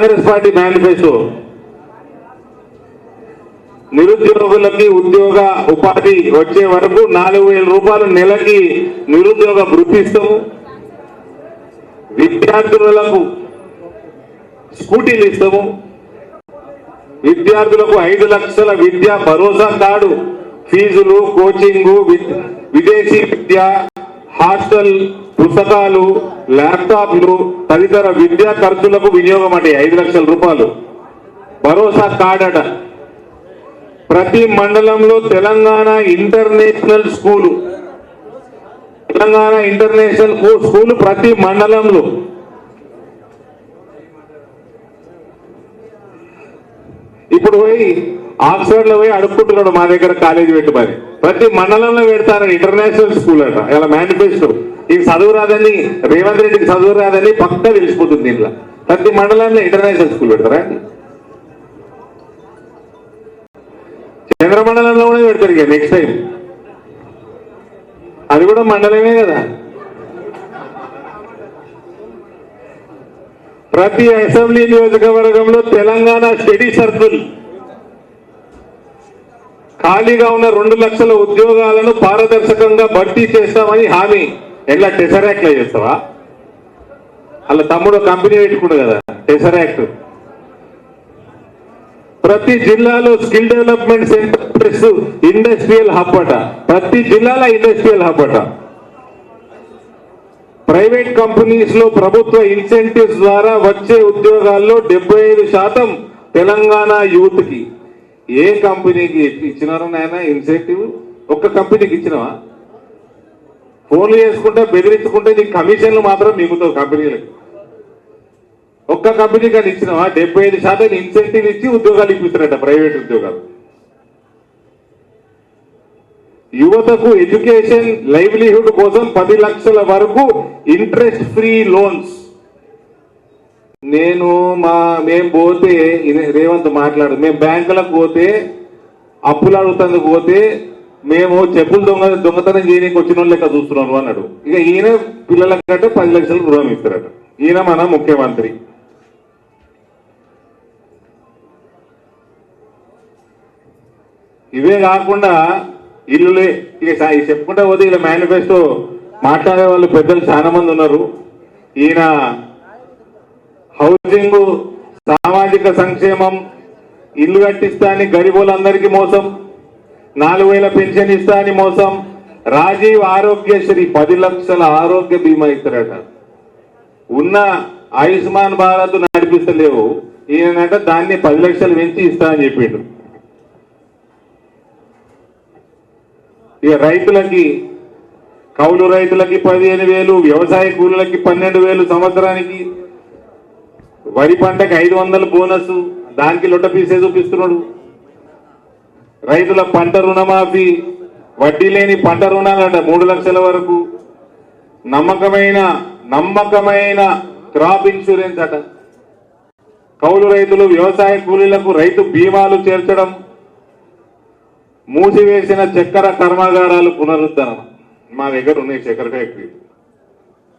Congress party manifesto నిరుద్యోగులకి ఉద్యోగ ఉపాధి వచ్చే వరకు 4,000 రూపాయలు నెలకి నిరుద్యోగ వృత్తి ఇస్తాము. విద్యార్థులకు స్కూటీలు ఇస్తాము. విద్యార్థులకు 5 లక్షల విద్యా భరోసా కార్డు, ఫీజులు, కోచింగు, విదేశీ విద్య, హాస్టల్, పుస్తకాలు, ల్యాప్టాప్లు తదితర విద్యా ఖర్చులకు వినియోగం అంటే 5 లక్షల రూపాయలు భరోసా కార్డ్ అట. ప్రతి మండలంలో తెలంగాణ ఇంటర్నేషనల్ స్కూలు ప్రతి మండలంలో. ఇప్పుడు పోయి ఆక్స్ఫర్డ్ లో పోయి అడుక్కుంటున్నాడు మా దగ్గర కాలేజీ పెట్టి మరి. ప్రతి మండలంలో పెడతారని ఇంటర్నేషనల్ స్కూల్ అట. ఇలా మేనిఫెస్టో ఇది చదువు రాదని రేవంత్ రెడ్డికి చదువు రాదని పక్కా తెలిసిపోతుంది. దీంట్లో ప్రతి మండలంలో ఇంటర్నేషనల్ స్కూల్ పెడతారా? చంద్రమండలంలో కూడా పెడతారు ఇక నెక్స్ట్ టైం. అది కూడా మండలమే కదా. ప్రతి అసెంబ్లీ నియోజకవర్గంలో తెలంగాణ స్టడీ సర్కిల్ ఖాళీగా ఉన్న 2 లక్షల ఉద్యోగాలను పారదర్శకంగా భర్తీ చేస్తామని హామీ. ఎలా టెసరాక్ట్ లో చేస్తావా? అలా తమ్ముడు కంపెనీ పెట్టుకున్నాడు కదా టెసరాక్ట్. ప్రతి జిల్లాలో skill development centres, industrial hub అట. ప్రతి జిల్లాలో ఇండస్ట్రియల్ హబ్ అట. ప్రైవేట్ కంపెనీస్ లో ప్రభుత్వ ఇన్సెంటివ్స్ ద్వారా వచ్చే ఉద్యోగాల్లో 75% తెలంగాణ యూత్ కి. ఏ కంపెనీకి ఇచ్చినారు నాయన ఇన్సెంటివ్? ఒక్క కంపెనీకి ఇచ్చినవా? ఫోన్లు చేసుకుంటే బెదిరించుకుంటే నీకు కమిషన్లు మాత్రం మిగుతావు కంపెనీలకు. ఒక్క కంపెనీ కానీ ఇచ్చినవా? 75% ఇన్సెంటివ్ ఇచ్చి ఉద్యోగాలు ఇప్పిస్తారట, ప్రైవేట్ ఉద్యోగాలు. యువతకు ఎడ్యుకేషన్, లైవ్లీహుడ్ కోసం 10 లక్షల వరకు ఇంట్రెస్ట్ ఫ్రీ లోన్స్. మేము పోతే రేవంత్ మాట్లాడు, మేము బ్యాంకులకు పోతే అప్పులు అడుగుతందుకు పోతే మేము చెప్పులు దొంగతనం చేయడానికి వచ్చిన వాళ్ళు లెక్క చూస్తున్నాను అన్నాడు. ఇక ఈయన పిల్లలకంటే 10 లక్షలు రుణం ఇస్తారట. ఈయన మన ముఖ్యమంత్రి. ఇవే కాకుండా ఇల్లులే ఇక చెప్పుకుంటా పోతే ఇలా మేనిఫెస్టో మాట్లాడే వాళ్ళు పెద్దలు చాలా మంది ఉన్నారు. ఈయన హౌసింగ్, సామాజిక సంక్షేమం, ఇల్లు కట్టిస్తా అని గరీబులందరికీ మోసం, 4,000 పెన్షన్ ఇస్తా అని మోసం, రాజీవ్ ఆరోగ్యశ్రీ 10 లక్షల ఆరోగ్య బీమా ఇస్తారట. ఉన్న ఆయుష్మాన్ భారత్ నడిపిస్తలేవు, ఈయనంట దాన్ని 10 లక్షలు పెంచి ఇస్తా అని చెప్పిండు. ఇక రైతులకి, కౌలు రైతులకి 15,000, వ్యవసాయ కూలీలకి 12,000 సంవత్సరానికి, వరి పంటకి 500 బోనస్, దానికి లొట్ట పీసే చూపిస్తున్నాడు. రైతుల పంట రుణమాఫీ, వడ్డీ లేని పంట రుణాలంట 3 లక్షల వరకు, నమ్మకమైన క్రాప్ ఇన్సూరెన్స్ అట. కౌలు రైతులు, వ్యవసాయ కూలీలకు రైతు బీమాలు చేర్చడం, మూసివేసిన చక్కెర కర్మాగారాలు పునరుద్ధరణ. మా దగ్గర ఉన్నాయి చక్కెర ఫ్యాక్టరీ,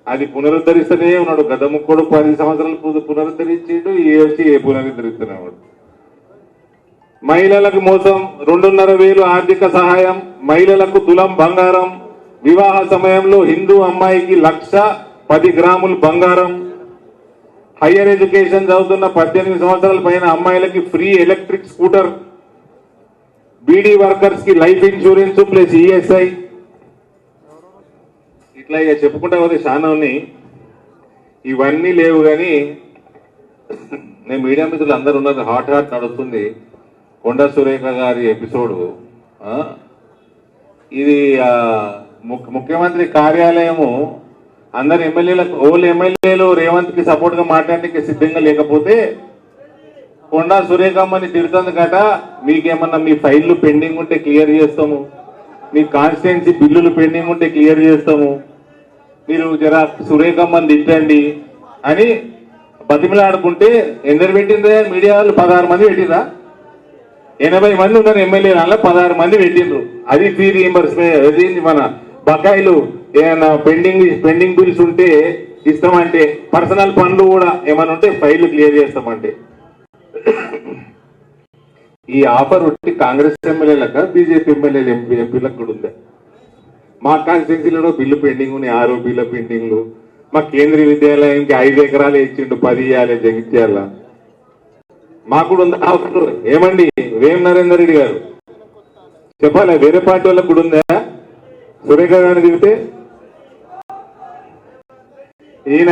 అది పునరుద్ధరిస్తూనే ఉన్నాడు. గత ముక్కడు 10 సంవత్సరాలు పునరుద్ధరించిండు, వచ్చి పునరుద్ధరిస్తున్నాడు. మహిళలకు మోసం, 2,500 ఆర్థిక సహాయం, మహిళలకు తులం బంగారం, వివాహ సమయంలో హిందూ అమ్మాయికి 1,10 గ్రాములు బంగారం, హయ్యర్ ఎడ్యుకేషన్ చదువుతున్న 18 సంవత్సరాల పైన అమ్మాయిలకి free electric scooter, beedi workers కి లైఫ్ ఇన్సూరెన్స్ ప్లస్ ఈఎస్ఐ. ఇట్లా ఇక చెప్పుకుంటా పోతే చాలా ఉన్నాయి. ఇవన్నీ లేవు కానీ నేను మీడియా మిత్రులు అందరూ ఉన్నారు, హాట్ నడుస్తుంది కొండా సురేఖ గారి ఎపిసోడు. ఇది ముఖ్యమంత్రి కార్యాలయము అందరు ఎమ్మెల్యేలు రేవంత్ కి సపోర్ట్ గా మాట్లాడడానికి సిద్ధంగా లేకపోతే కొండా సురేఖమ్మని తిడుతుంది గట. మీకేమన్నా మీ ఫైళ్లు పెండింగ్ ఉంటే క్లియర్ చేస్తాము, మీ కాన్స్టిట్యున్సీ బిల్లులు పెండింగ్ ఉంటే క్లియర్ చేస్తాము, మీరు జరా సురేఖమ్మని తిట్టండి అని బతిమిలాడుకుంటే ఎందరు పెట్టిండ్రా మీడియా వాళ్ళు? 16 మంది పెట్టిండ్రా? 80 మంది ఉన్నారు ఎమ్మెల్యేల, 16 మంది పెట్టిండ్రు. అది ఫీ రీఎంబర్స్మెంట్. మన బకాయిలు ఏమైనా పెండింగ్ బిల్స్ ఉంటే ఇస్తామంటే, పర్సనల్ పనులు కూడా ఏమైనా ఉంటే ఫైల్ క్లియర్ చేస్తామంటే. ఈ ఆఫర్ ఉంటే కాంగ్రెస్ ఎమ్మెల్యేలకు బీజేపీ ఎమ్మెల్యేలు ఎంపీలకు కూడా ఉందా? మా కాన్స్టిట్యున్సీలో బిల్లు పెండింగ్ ఉన్నాయి, 6 బిల్లు పెండింగ్లు. మా కేంద్రీయ విద్యాలయానికి 5 ఎకరాలు ఇచ్చిండు, 10 ఇవ్వాలి, జగిత్యాల. మాకు కూడా ఉంది ఆఫర్. ఏమండి వేం నరేందర్ రెడ్డి గారు చెప్పాలి, వేరే పార్టీ వాళ్ళకు కూడా ఉందా? సురేఖ గారిని తిరిగితే ఈయన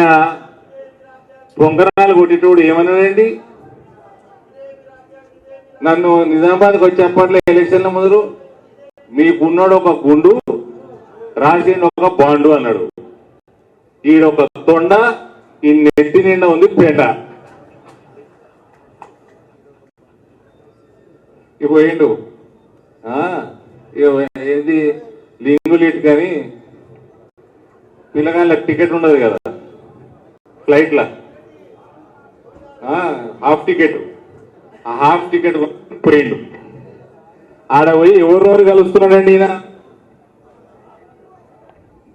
పొంగరాలు కొట్టేటోడు ఏమన్నాడండి, నన్ను నిజామాబాద్కి వచ్చి చెప్పట్లే ఎలక్షన్ల ముందు, మీకున్నాడు ఒక గుండు, రాసిండు ఒక బాండు అన్నాడు. ఈడొక తొండ, ఈ నెత్తి నిండా ఉంది పేట. పోయిండు ఏది లింగులీట్ కానీ పిల్లగాళ్ళకి టికెట్ ఉండదు కదా ఫ్లైట్లా, హాఫ్ టికెట్. ఆ హాఫ్ టికెట్ పోయిండు. ఆడ పోయి ఎవరెవరు కలుస్తున్నాడండి ఈయన?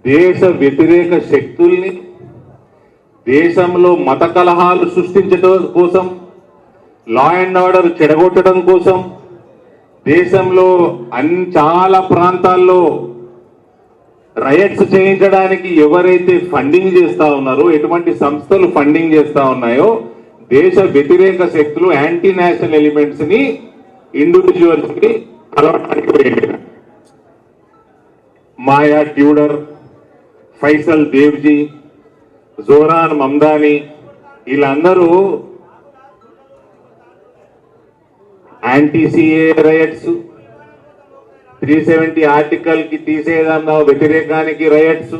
దేశ వ్యతిరేక శక్తుల్ని, దేశంలో మత కలహాలు సృష్టించడం కోసం, లా అండ్ ఆర్డర్ చెడగొట్టడం కోసం, దేశంలో చాలా ప్రాంతాల్లో రైట్స్ చేయించడానికి ఎవరైతే ఫండింగ్ చేస్తా ఉన్నారో, ఎటువంటి సంస్థలు ఫండింగ్ చేస్తా ఉన్నాయో, దేశ వ్యతిరేక శక్తులు, యాంటీ నేషనల్ ఎలిమెంట్స్ ని ఇండివిజువల్స్ ని అలవాటు. మాయా ట్యూడర్, ఫైసల్ దేవ్జీ, జోరాన్ మమ్దాని, వీళ్ళందరూ యాంటీ సిఏ రైట్స్, 370 ఆర్టికల్ కి తీసేదన్న వ్యతిరేకానికి రైట్స్,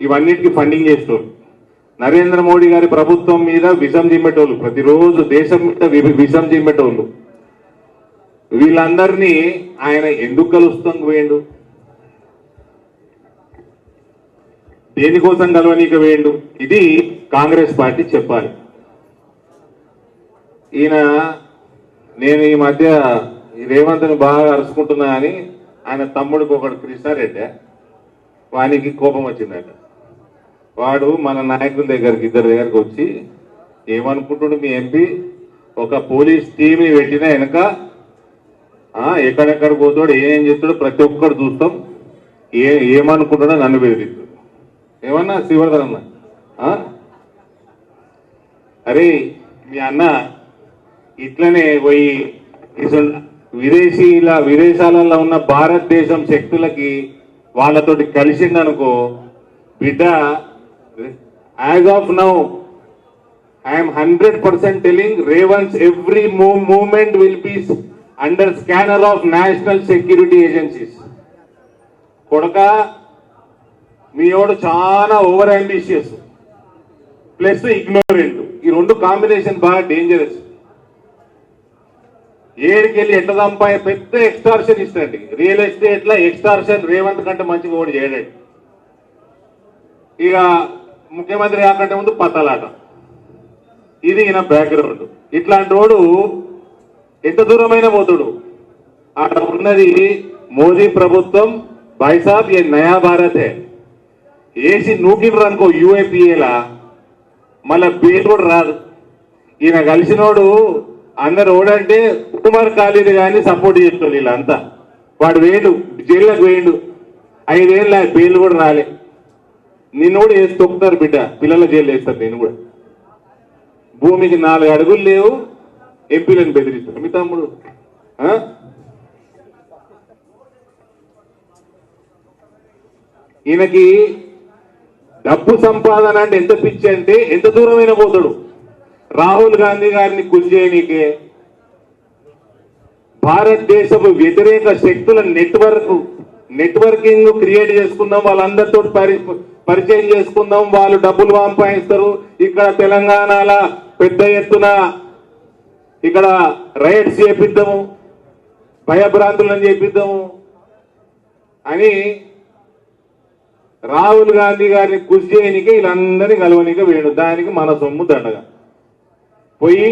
ఇవన్నిటికీ ఫండింగ్ చేస్తున్నారు. నరేంద్ర మోడీ గారి ప్రభుత్వం మీద విషం జిమ్మేటోళ్ళు, ప్రతిరోజు దేశం మీద విషం జిమ్మేటోళ్ళు, వీళ్ళందరినీ ఆయన ఎందుకు కలుస్తాం వేయండు? దేనికోసం కలవనీక వేయండు? ఇది కాంగ్రెస్ పార్టీ చెప్పాలి. ఈయన నేను ఈ మధ్య రేవంత్ని బాగా అరుచుకుంటున్నా అని ఆయన తమ్ముడికి ఒకడు కృష్ణారెడ్డి, వానికి కోపం వచ్చిందట. వాడు మన నాయకుల దగ్గరికి, ఇద్దరి దగ్గరికి వచ్చి ఏమనుకుంటుడు, మీ ఎంపీ ఒక పోలీస్ టీంని పెట్టినా వెనక ఎక్కడెక్కడ పోతాడు, ఏం చేస్తాడు ప్రతి ఒక్కరు చూస్తాం, ఏమనుకుంటాడో నన్ను బెదిరిస్తాడు. ఏమన్నా శివధరన్న, అరే మీ అన్న ఇట్లనే పోయి విదేశాలలో ఉన్న భారతదేశం శక్తులకి వాళ్ళతోటి కలిసిందనుకో బిడ్డ, as of now I'm 100% telling Revanth every movement will be under scanner of national security agencies. కొడక మీవాడు చాలా ఓవర్ అంబిషియస్ ప్లస్ ఇగ్నోరెంట్, ఈ రెండు కాంబినేషన్ బాగా డేంజరస్. ఏడికెళ్ళి ఎట్లా సంపాయ పెద్ద ఎక్స్టార్షన్ ఇస్తాండి. రియల్ ఎస్టేట్ లో ఎక్స్టార్షన్ రేవంత్ కంటే మంచిగా ఓడి చేయడండి. ఇక ముఖ్యమంత్రి కాకంటే ముందు పత్తలాట, ఇది ఈయన బ్యాక్గ్రౌండ్. ఇట్లాంటి వాడు ఎంత దూరమైన పోతాడు. అక్కడ ఉన్నది మోదీ ప్రభుత్వం, భాయ్సాబ్ ఏ నయా భారత్ హే, ఏసి నూకిండ్రు అనుకో యూఏపీఏలా మళ్ళా బెయిల్ కూడా రాదు. ఈయన కలిసినోడు అందరు ఓడంటే కుమార్ ఖాళీని కానీ సపోర్ట్ చేస్తుంది వీళ్ళంతా. వాడు వేయండు, జైల్లోకి వేయండు, 5 ఏళ్ళు బెయిల్ కూడా రాలే. నిన్ను కూడా వేసి తొక్కుతారు బిడ్డ, పిల్లల జైలు వేస్తారు. నేను కూడా భూమికి 4 అడుగులు లేవు, ఎంపీలను బెదిరిస్తారు. మీ తమ్ముడు ఈయనకి డబ్బు సంపాదన అంటే ఎంత పిచ్చి అంటే ఎంత దూరమైన పోతాడు. రాహుల్ గాంధీ గారిని కూల్చేయనీకే, భారతదేశపు వ్యతిరేక శక్తుల నెట్వర్కింగ్ క్రియేట్ చేసుకుందాం, వాళ్ళందరితో పరిచయం చేసుకుందాం, వాళ్ళు డబ్బులు సంపాదిస్తారు. ఇక్కడ తెలంగాణలో పెద్ద ఎత్తున ఇక్కడ రైట్స్ చేపిద్దాము, భయభ్రాంతులను చేపిద్దాము అని రాహుల్ గాంధీ గారిని కృషి చేయనికే వీళ్ళందరినీ కలవనిక వేడు. దానికి మన సొమ్ము దండగా పోయి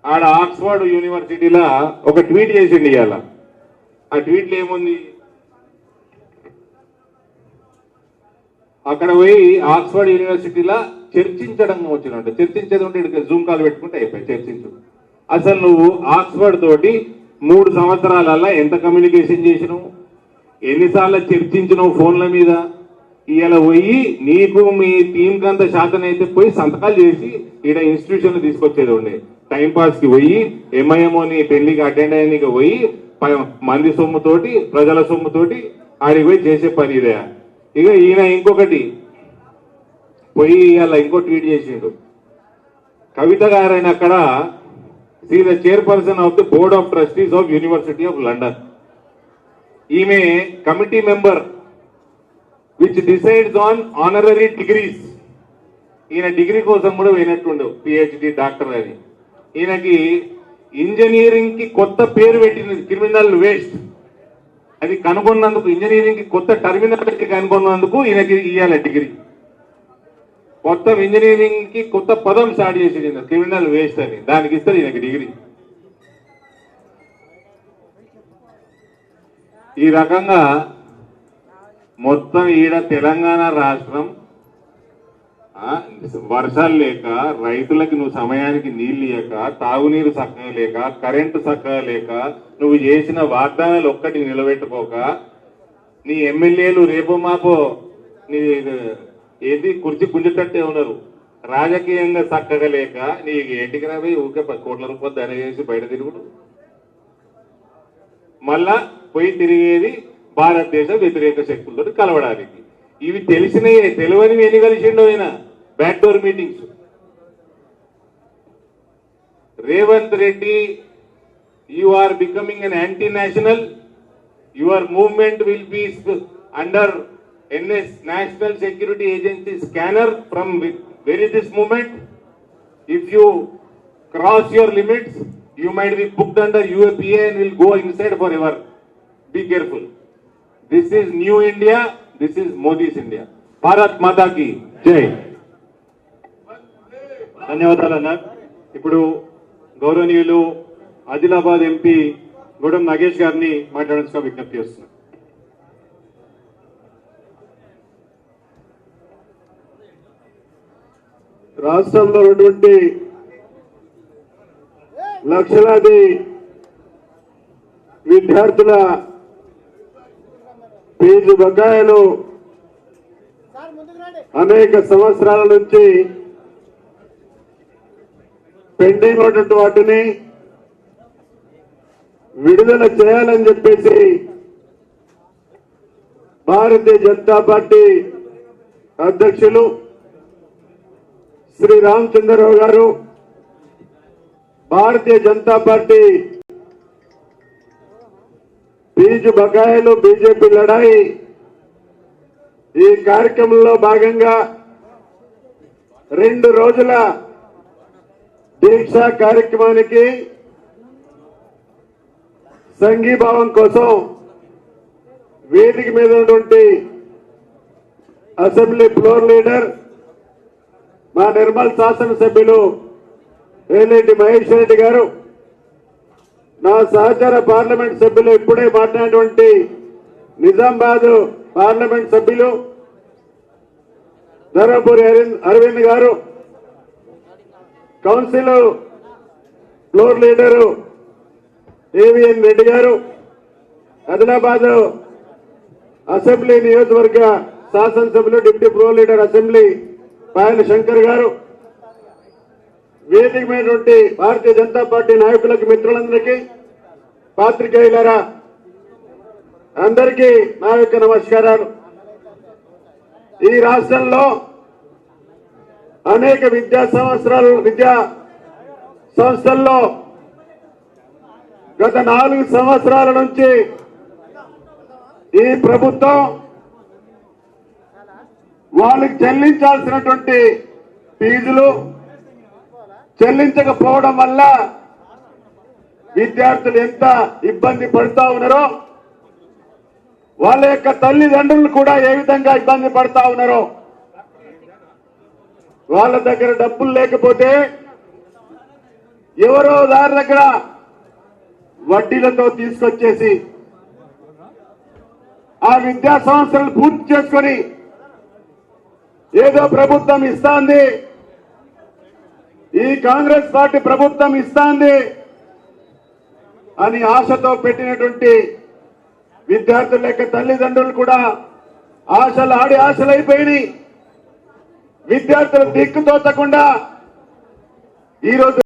ఆడ ఆక్స్ఫర్డ్ యూనివర్సిటీలో ఒక ట్వీట్ చేసిండి ఇవాళ. ఆ ట్వీట్లో ఏముంది, అక్కడ పోయి ఆక్స్ఫర్డ్ యూనివర్సిటీలో చర్చించడం వచ్చినట్టు చర్చించేది ఉంటే ఇక్కడ జూమ్ కాల్ పెట్టుకుంటే అయిపోయి చర్చించు. అసలు నువ్వు ఆక్స్ఫర్డ్ తోటి 3 సంవత్సరాలల్లా ఎంత కమ్యూనికేషన్ చేసినావు, ఎన్నిసార్లు చర్చించినావు ఫోన్ల మీద. ఇలా పోయి నీకు మీ టీంకి అంత శాతం అయితే పోయి సంతకాలు చేసి ఈడ ఇన్స్టిట్యూషన్ తీసుకొచ్చేది ఉండే. టైంపాస్ కి పోయి ఎంఐఎంఓని పెళ్లికి అటెండ్ అయ్యానికి పోయి మంది సొమ్ముతోటి ప్రజల సొమ్ముతోటి ఆడికి పోయి చేసే పని ఇదే. ఇక ఈయన ఇంకొకటి పోయి ఇలా ఇంకో ట్వీట్ చేసిండు. కవిత గారైన అక్కడ she the chairperson of the board of trustees of university of London. ఈమె committee member which decides on honorary degrees. ఈయన డిగ్రీ కోసం కూడా పోయినట్టుండు, పిహెచ్డి డాక్టర్ అని. ఈయనకి ఇంజనీరింగ్ కి కొత్త పేరు పెట్టింది క్రిమినల్ వేస్ట్. అది కనుగొన్నందుకు, ఇంజనీరింగ్ కి కొత్త టర్మినాలజీ కనుగొన్నందుకు ఈయనకి ఇవ్వాలి డిగ్రీ. మొత్తం ఇంజనీరింగ్ కి కొత్త పదం స్టార్ట్ చేసి క్రిమినల్ వేస్ట్ అని, దానికి ఇస్తారు ఈయనకి డిగ్రీ. ఈ రకంగా మొత్తం ఈడ తెలంగాణ రాష్ట్రం వర్షాలు లేక, రైతులకి నువ్వు సమయానికి నీళ్లు ఇయ్యక, తాగునీరు చక్కగా లేక, కరెంటు చక్కగా లేక, నువ్వు చేసిన వాగ్దానాలు ఒక్కటి నిలబెట్టుకోక, నీ ఎమ్మెల్యేలు రేపు మాపో నీ ఏది కుర్చీ గుంజుతట్టే ఉన్నారు. రాజకీయంగా చక్కగా లేక నీకు ఏంటికి రాబోయి ఊకే 10 కోట్ల రూపాయలు ధన చేసి బయట తిరుగుడు. మళ్ళా పోయి తిరిగేది భారతదేశ వ్యతిరేక శక్తులతో కలవడానికి. ఇవి తెలిసినయే, తెలియనివి ఎన్ని కలిసిండో ఆయన back door meetings. Revanth Reddy, you are becoming an anti national. Your movement will be under NS National Security Agency scanner from very this moment. If you cross your limits, you might be booked under UAPA and will go inside forever. Be careful. This is new India. This is Modi's India. Bharat Mata ki Jai. ధన్యవాదాలు అన్న. ఇప్పుడు గౌరవనీయులు Adilabad MP Gudem Nagesh గారిని మాట్లాడాల్సిన విజ్ఞప్తి చేస్తున్నారు. రాష్ట్రంలో ఉన్నటువంటి లక్షలాది విద్యార్థుల ఫీజు బకాయిలు అనేక సంవత్సరాల నుంచి పెండింగ్ ఉన్నటువంటి వాటిని విడుదల చేయాలని చెప్పేసి భారతీయ జనతా పార్టీ అధ్యక్షులు శ్రీ రామచంద్రరావు గారు, భారతీయ జనతా పార్టీ ఫీజు బకాయిలు బీజేపీ లడాయి ఈ కార్యక్రమంలో భాగంగా 2 రోజుల దీక్షా కార్యక్రమానికి సంఘీభావం కోసం వేదిక మీద ఉన్నటువంటి అసెంబ్లీ ఫ్లోర్ లీడర్ మా నిర్మల్ శాసనసభ్యులు వేలేటి మహేష్ రెడ్డి గారు, నా సహచర పార్లమెంట్ సభ్యులు ఇప్పుడే మాట్లాడినటువంటి నిజామాబాద్ పార్లమెంట్ సభ్యులు ధర్మపురి అరవింద్ గారు, council floor leader AVN Reddy గారు, ఆదిలాబాద్ అసెంబ్లీ నియోజకవర్గ శాసనసభ్యులు డిప్యూటీ ఫ్లోర్ లీడర్ అసెంబ్లీ పాయల శంకర్ గారు, వేదిక మీద భారతీయ జనతా పార్టీ నాయకులకు, మిత్రులందరికీ, పాత్రికేయులారా అందరికీ నా యొక్క నమస్కారాలు. ఈ రాష్ట్రంలో అనేక విద్యా సంస్థల్లో గత 4 సంవత్సరాల నుంచి ఈ ప్రభుత్వం వాళ్ళకి చెల్లించాల్సినటువంటి ఫీజులు చెల్లించకపోవడం వల్ల విద్యార్థులు ఎంత ఇబ్బంది పడుతూ ఉన్నారో, వాళ్ళ యొక్క తల్లిదండ్రులు కూడా ఏ విధంగా ఇబ్బంది పడుతూ ఉన్నారో, వాళ్ళ దగ్గర డబ్బులు లేకపోతే ఎవరో దారి దగ్గర వడ్డీలతో తీసుకొచ్చేసి ఆ విద్యా సంస్థలు పూర్తి చేసుకొని ఏదో ప్రభుత్వం ఇస్తాంది, ఈ కాంగ్రెస్ పార్టీ ప్రభుత్వం ఇస్తాంది అని ఆశతో పెట్టినటువంటి విద్యార్థుల యొక్క తల్లిదండ్రులు కూడా ఆశలు ఆడి ఆశలైపోయినాయి. విద్యార్థులు దిక్కుతోచకుండా ఈరోజు